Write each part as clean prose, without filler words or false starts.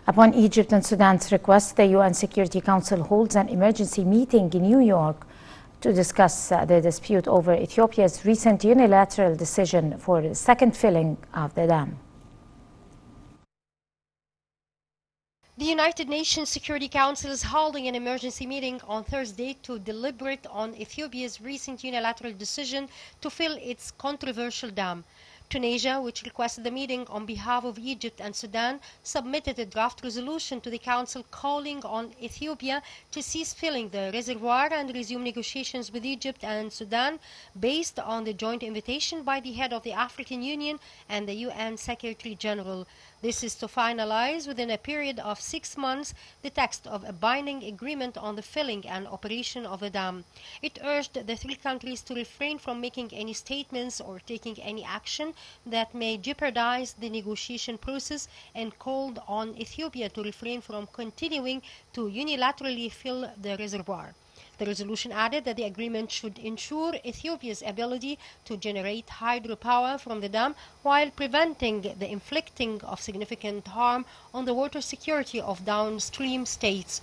Upon Egypt and Sudan's request, the UN Security Council holds an emergency meeting in New York to discuss the dispute over Ethiopia's recent unilateral decision for the second filling of the dam. The United Nations Security Council is holding an emergency meeting on Thursday to deliberate on Ethiopia's recent unilateral decision to fill its controversial dam. Tunisia, which requested the meeting on behalf of Egypt and Sudan, submitted a draft resolution to the Council calling on Ethiopia to cease filling the reservoir and resume negotiations with Egypt and Sudan based on the joint invitation by the head of the African Union and the UN Secretary General. This is to finalize within a period of 6 months the text of a binding agreement on the filling and operation of the dam. It urged the three countries to refrain from making any statements or taking any action that may jeopardize the negotiation process and called on Ethiopia to refrain from continuing to unilaterally fill the reservoir. The resolution added that the agreement should ensure Ethiopia's ability to generate hydropower from the dam while preventing the inflicting of significant harm on the water security of downstream states.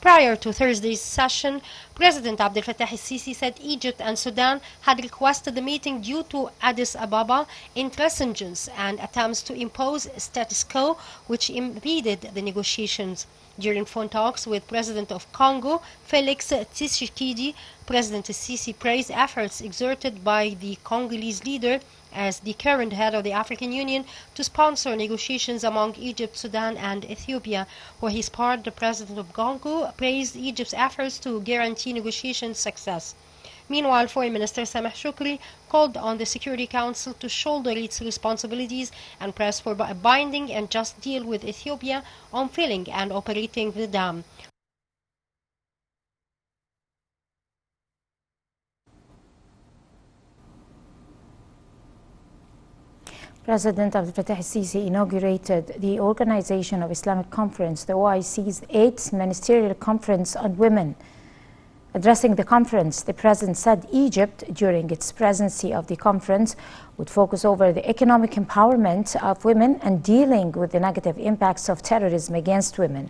Prior to Thursday's session, President Abdel Fattah el-Sisi said Egypt and Sudan had requested the meeting due to Addis Ababa intransigence and attempts to impose a status quo which impeded the negotiations. During phone talks with President of Congo, Felix Tshisekedi, President el-Sisi praised efforts exerted by the Congolese leader as the current head of the African Union to sponsor negotiations among Egypt, Sudan, and Ethiopia. For his part, the President of Congo praised Egypt's efforts to guarantee negotiation success. Meanwhile, Foreign Minister Sameh Shoukry called on the Security Council to shoulder its responsibilities and press for a binding and just deal with Ethiopia on filling and operating the dam. President Abdel Fattah el-Sisi inaugurated the Organization of Islamic Conference, the OIC's 8th Ministerial Conference on Women. Addressing the conference, the President said Egypt, during its presidency of the conference, would focus over the economic empowerment of women and dealing with the negative impacts of terrorism against women.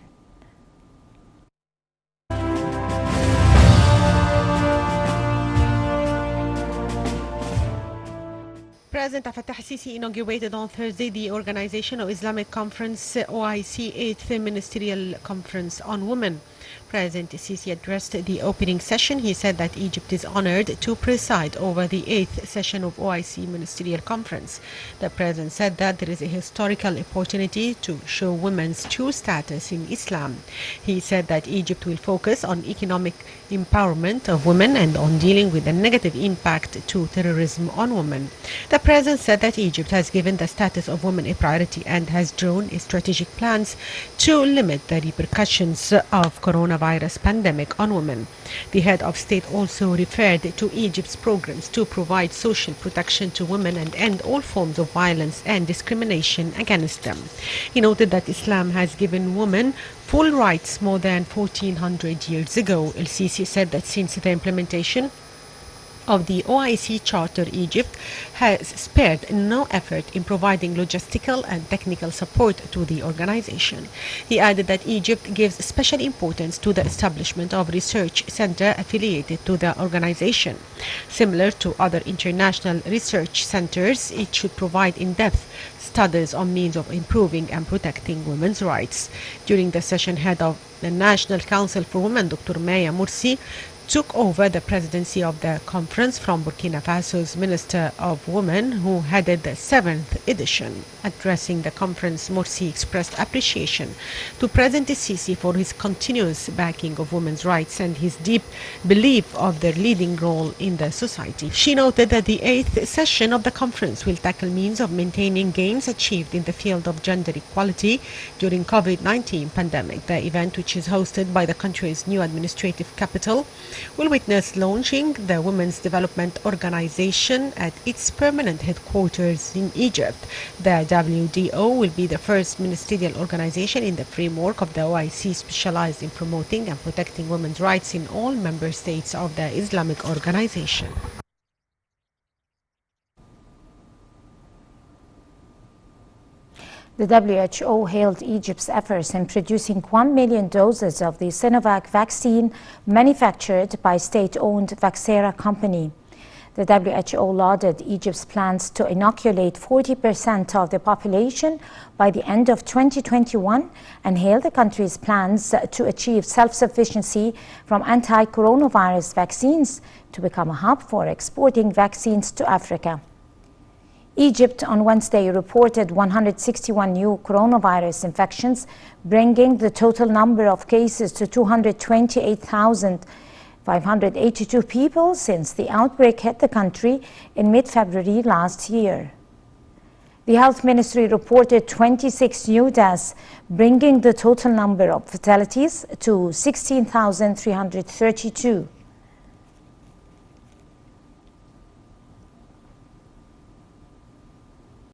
President Fattah el-Sisi inaugurated on Thursday the Organization of Islamic Conference OIC 8th Ministerial Conference on Women. President el-Sisi addressed the opening session. He said that Egypt is honored to preside over the 8th session of OIC Ministerial Conference. The President said that there is a historical opportunity to show women's true status in Islam. He said that Egypt will focus on economic empowerment of women and on dealing with the negative impact to terrorism on women. The President said that Egypt has given the status of women a priority and has drawn strategic plans to limit the repercussions of coronavirus pandemic on women. The head of state also referred to Egypt's programs to provide social protection to women and end all forms of violence and discrimination against them. He noted that Islam has given women full rights more than 1400 years ago. El-Sisi said that since the implementation of the OIC Charter, Egypt has spared no effort in providing logistical and technical support to the organization. He added that Egypt gives special importance to the establishment of research center affiliated to the organization. Similar to other international research centers, it should provide in-depth studies on means of improving and protecting women's rights. During the session, head of the National Council for Women, Dr. Maya Morsi, took over the presidency of the conference from Burkina Faso's Minister of Women, who headed the 7th edition. Addressing the conference, Morsi expressed appreciation to President el-Sisi for his continuous backing of women's rights and his deep belief of their leading role in the society. She noted that the 8th session of the conference will tackle means of maintaining gains achieved in the field of gender equality during COVID-19 pandemic. The event, which is hosted by the country's new administrative capital, will witness launching the Women's Development Organization at its permanent headquarters in Egypt. The WDO will be the first ministerial organization in the framework of the OIC specialized in promoting and protecting women's rights in all member states of the Islamic organization. The WHO hailed Egypt's efforts in producing 1 million doses of the Sinovac vaccine manufactured by state-owned Vaxera company. The WHO lauded Egypt's plans to inoculate 40% of the population by the end of 2021 and hailed the country's plans to achieve self-sufficiency from anti-coronavirus vaccines to become a hub for exporting vaccines to Africa. Egypt on Wednesday reported 161 new coronavirus infections, bringing the total number of cases to 228,582 people since the outbreak hit the country in mid-February last year. The Health Ministry reported 26 new deaths, bringing the total number of fatalities to 16,332.